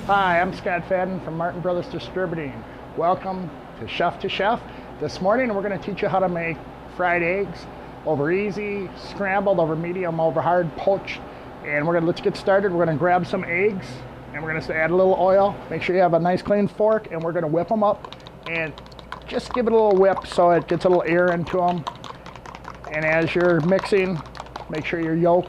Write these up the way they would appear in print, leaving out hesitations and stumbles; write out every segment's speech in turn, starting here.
Hi, I'm Scott Fadden from Martin Brothers Distributing. Welcome to Chef to Chef. This morning we're going to teach you how to make fried eggs over easy, scrambled, over medium, over hard, poached. And let's get started. We're going to grab some eggs and we're going to add a little oil. Make sure you have a nice clean fork, and we're going to whip them up and just give it a little whip so it gets a little air into them. And as you're mixing, make sure your yolk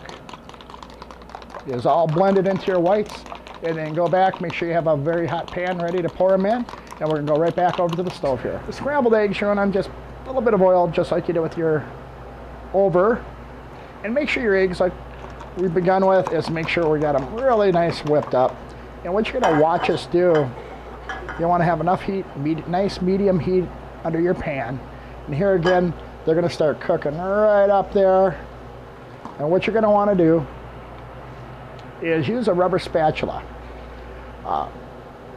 is all blended into your whites. And then go back, make sure you have a very hot pan ready to pour them in. And we're gonna go right back over to the stove here. The scrambled eggs, you're on just a little bit of oil, just like you did with your over. And make sure your eggs, like we've begun with, is make sure we got them really nice whipped up. And what you're gonna watch us do, you wanna have enough heat, nice medium heat under your pan. And here again, they're gonna start cooking right up there. And what you're gonna wanna do is use a rubber spatula.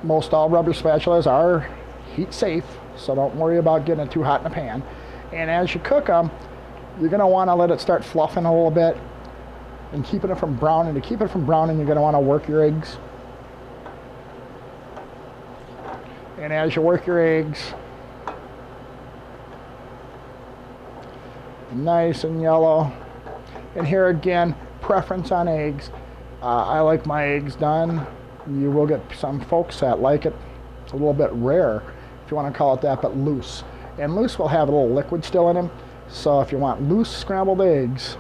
Most all rubber spatulas are heat safe, so don't worry about getting it too hot in the pan. And as you cook them, you're going to want to let it start fluffing a little bit and keeping it from browning. To keep it from browning, you're going to want to work your eggs. And as you work your eggs, nice and yellow. And here again, preference on eggs. I like my eggs done. You will get some folks that like it a little bit rare, if you want to call it that, but loose. And loose will have a little liquid still in them. So if you want loose scrambled eggs,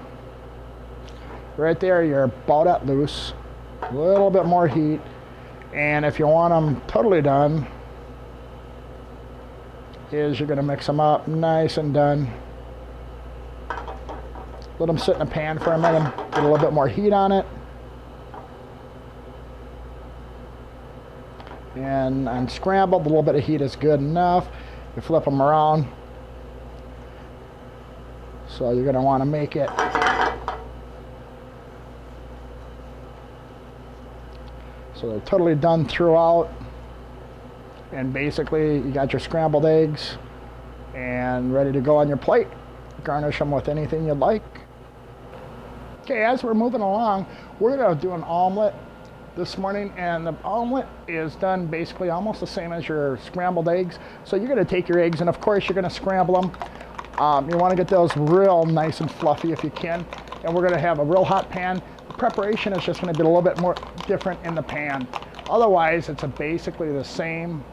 right there you're about at loose. A little bit more heat. And if you want them totally done, you're going to mix them up nice and done. Let them sit in a pan for a minute, get a little bit more heat on it. And on scrambled, a little bit of heat is good enough. You flip them around. So you're going to want to make it so they're totally done throughout. And basically, you got your scrambled eggs and ready to go on your plate. Garnish them with anything you'd like. Okay, as we're moving along, we're going to do an omelet this morning, and the omelet is done basically almost the same as your scrambled eggs. So you're going to take your eggs, and of course you're going to scramble them. You want to get those real nice and fluffy if you can, and we're going to have a real hot pan. The preparation is just going to be a little bit more different in the pan. Otherwise, it's basically the same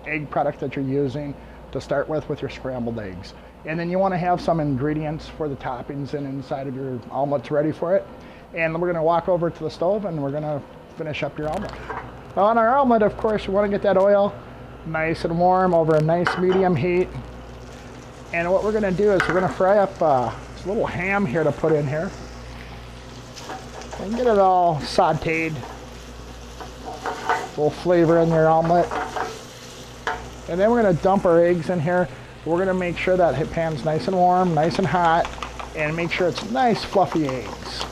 egg product that you're using to start with your scrambled eggs. And then you want to have some ingredients for the toppings and inside of your omelets ready for it. And we're going to walk over to the stove and we're going to finish up your omelet. On our omelet, of course, you want to get that oil nice and warm over a nice medium heat. And what we're going to do is we're going to fry up this little ham here to put in here. And get it all sauteed. A little flavor in your omelet. And then we're going to dump our eggs in here. We're going to make sure that pan's nice and warm, nice and hot, and make sure it's nice fluffy eggs.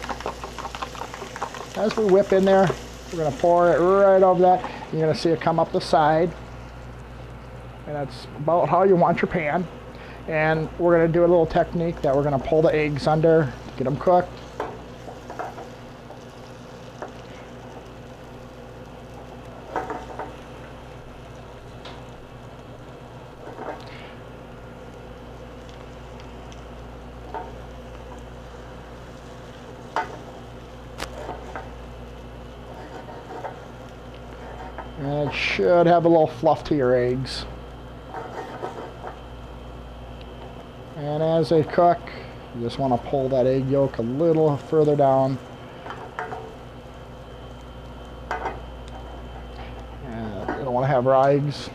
As we whip in there, we're going to pour it right over that. You're going to see it come up the side. And that's about how you want your pan. And we're going to do a little technique that we're going to pull the eggs under, get them cooked. And it should have a little fluff to your eggs. And as they cook, you just want to pull that egg yolk a little further down. And you don't want to have raw eggs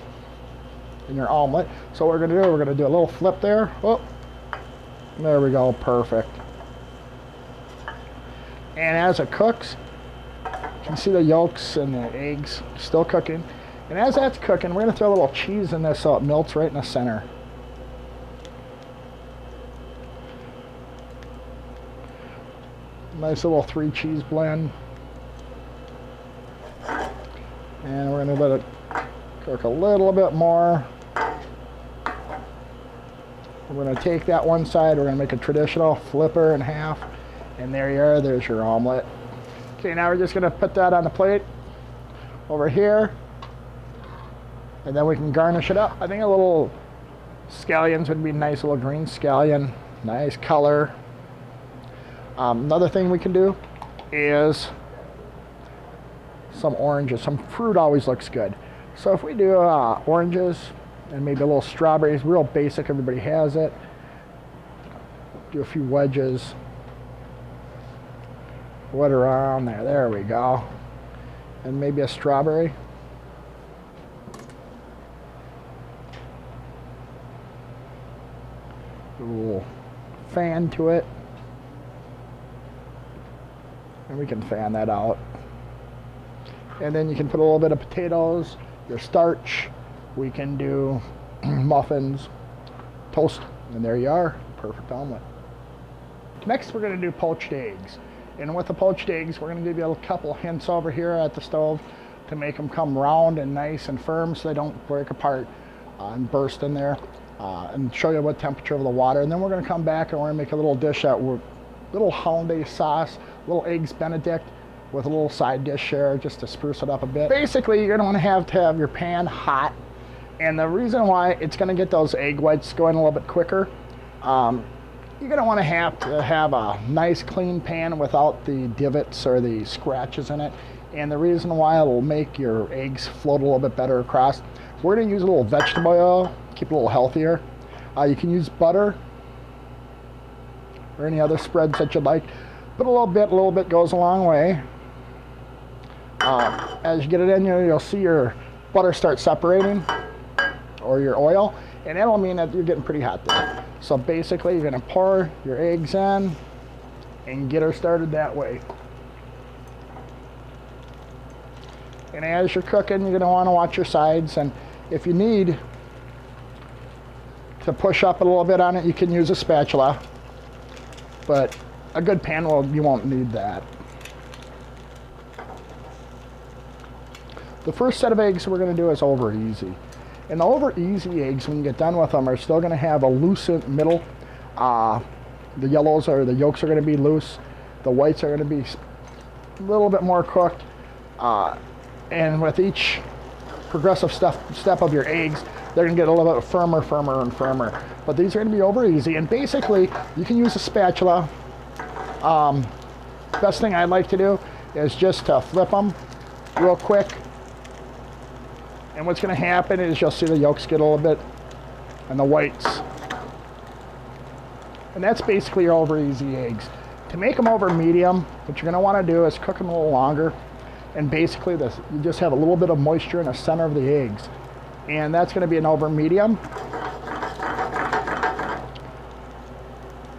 in your omelet. So what we're going to do, we're going to do a little flip there. Oh, there we go, perfect. And as it cooks, you can see the yolks and the eggs still cooking. And as that's cooking, we're going to throw a little cheese in this so it melts right in the center. Nice little 3 cheese blend. And we're going to let it cook a little bit more. We're going to take that one side, we're going to make a traditional flipper in half. And there you are, there's your omelet. Okay, now we're just going to put that on the plate over here. And then we can garnish it up. I think a little scallions would be nice, a little green scallion. Nice color. Another thing we can do is some oranges. Some fruit always looks good. So if we do oranges and maybe a little strawberries, real basic, everybody has it. Do a few wedges. What around there? There we go. And maybe a strawberry. A little fan to it. And we can fan that out. And then you can put a little bit of potatoes, your starch. We can do muffins, toast, and there you are. Perfect omelet. Next, we're going to do poached eggs. And with the poached eggs, we're going to give you a couple hints over here at the stove to make them come round and nice and firm so they don't break apart and burst in there. And show you what temperature of the water. And then we're going to come back and we're going to make a little dish that we're little hollandaise sauce, little eggs benedict with a little side dish there just to spruce it up a bit. Basically, you're going to want to have your pan hot. And the reason why it's going to get those egg whites going a little bit quicker, you're going to want to have a nice clean pan without the divots or the scratches in it. And the reason why it'll make your eggs float a little bit better across, we're going to use a little vegetable oil, keep it a little healthier. You can use butter or any other spreads that you'd like. But a little bit goes a long way. As you get it in, you'll see your butter start separating, or your oil, and that'll mean that you're getting pretty hot there. So basically, you're going to pour your eggs in and get her started that way. And as you're cooking, you're going to want to watch your sides, and if you need to push up a little bit on it, you can use a spatula, but a good pan you won't need that. The first set of eggs we're going to do is over easy. And the over easy eggs, when you get done with them, are still going to have a loose middle. The yellows or the yolks are going to be loose. The whites are going to be a little bit more cooked. And with each progressive step of your eggs, they're going to get a little bit firmer, and firmer. But these are going to be over easy. And basically, you can use a spatula. Best thing I'd like to do is just to flip them real quick. And what's going to happen is you'll see the yolks get a little bit, and the whites. And that's basically your over easy eggs. To make them over medium, what you're going to want to do is cook them a little longer. And basically, you just have a little bit of moisture in the center of the eggs. And that's going to be an over medium.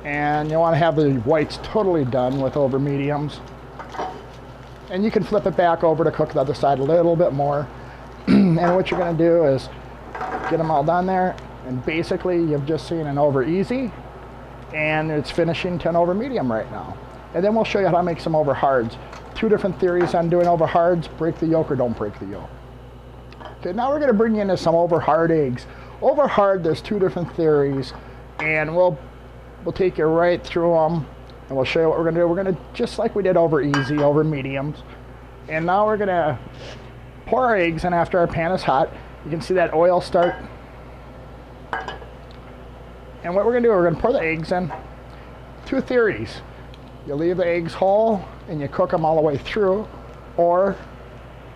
And you want to have the whites totally done with over mediums. And you can flip it back over to cook the other side a little bit more. And what you're going to do is get them all done there. And basically, you've just seen an over easy. And it's finishing to an over medium right now. And then we'll show you how to make some over hards. Two different theories on doing over hards: break the yolk or don't break the yolk. Okay, now we're going to bring you into some over hard eggs. Over hard, there's two different theories, and we'll take you right through them, and we'll show you what we're going to do. We're going to, just like we did over easy, over mediums, and now we're going to pour our eggs in after our pan is hot. You can see that oil start. And what we're going to do, we're going to pour the eggs in. Two theories. You leave the eggs whole and you cook them all the way through, or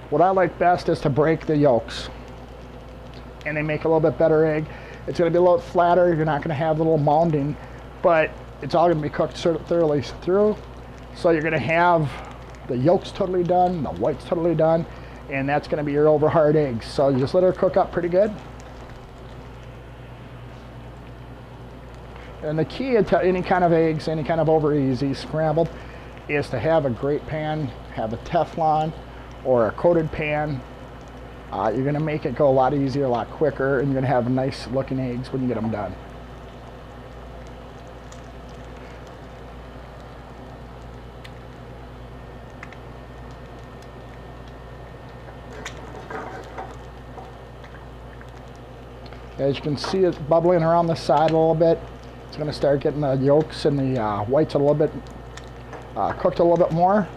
what I like best is to break the yolks, and they make a little bit better egg. It's going to be a little flatter. You're not going to have a little mounding, but it's all going to be cooked thoroughly through. So you're going to have the yolks totally done, the whites totally done, and that's going to be your over hard eggs. So you just let her cook up pretty good. And the key to any kind of eggs, any kind of over easy scrambled, is to have a great pan, have a Teflon or a coated pan. You're going to make it go a lot easier, a lot quicker, and you're going to have nice looking eggs when you get them done. As you can see, it's bubbling around the side a little bit. It's going to start getting the yolks and the whites a little bit cooked a little bit more.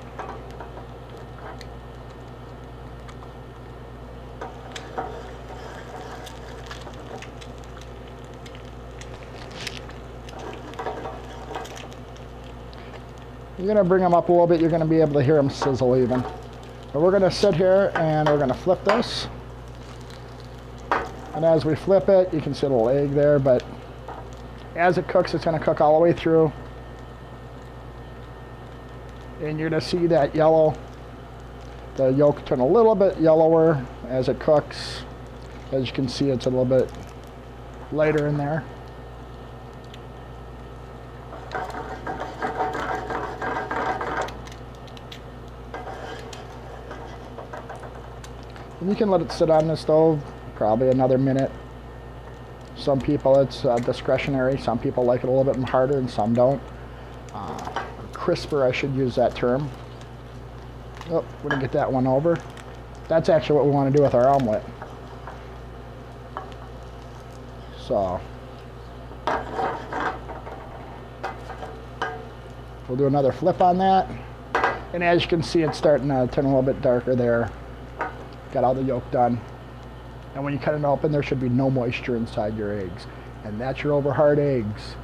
You're going to bring them up a little bit. You're going to be able to hear them sizzle even. But we're going to sit here and we're going to flip this. And as we flip it, you can see a little egg there, but as it cooks, it's going to cook all the way through. And you're going to see that yellow, the yolk turn a little bit yellower as it cooks. As you can see, it's a little bit lighter in there. And you can let it sit on the stove probably another minute. Some people, it's discretionary. Some people like it a little bit harder and some don't. Crisper, I should use that term. Oh, we're going to get that one over. That's actually what we want to do with our omelet. So, we'll do another flip on that. And as you can see, it's starting to turn a little bit darker there. Got all the yolk done. And when you cut it open, there should be no moisture inside your eggs. And that's your over hard eggs.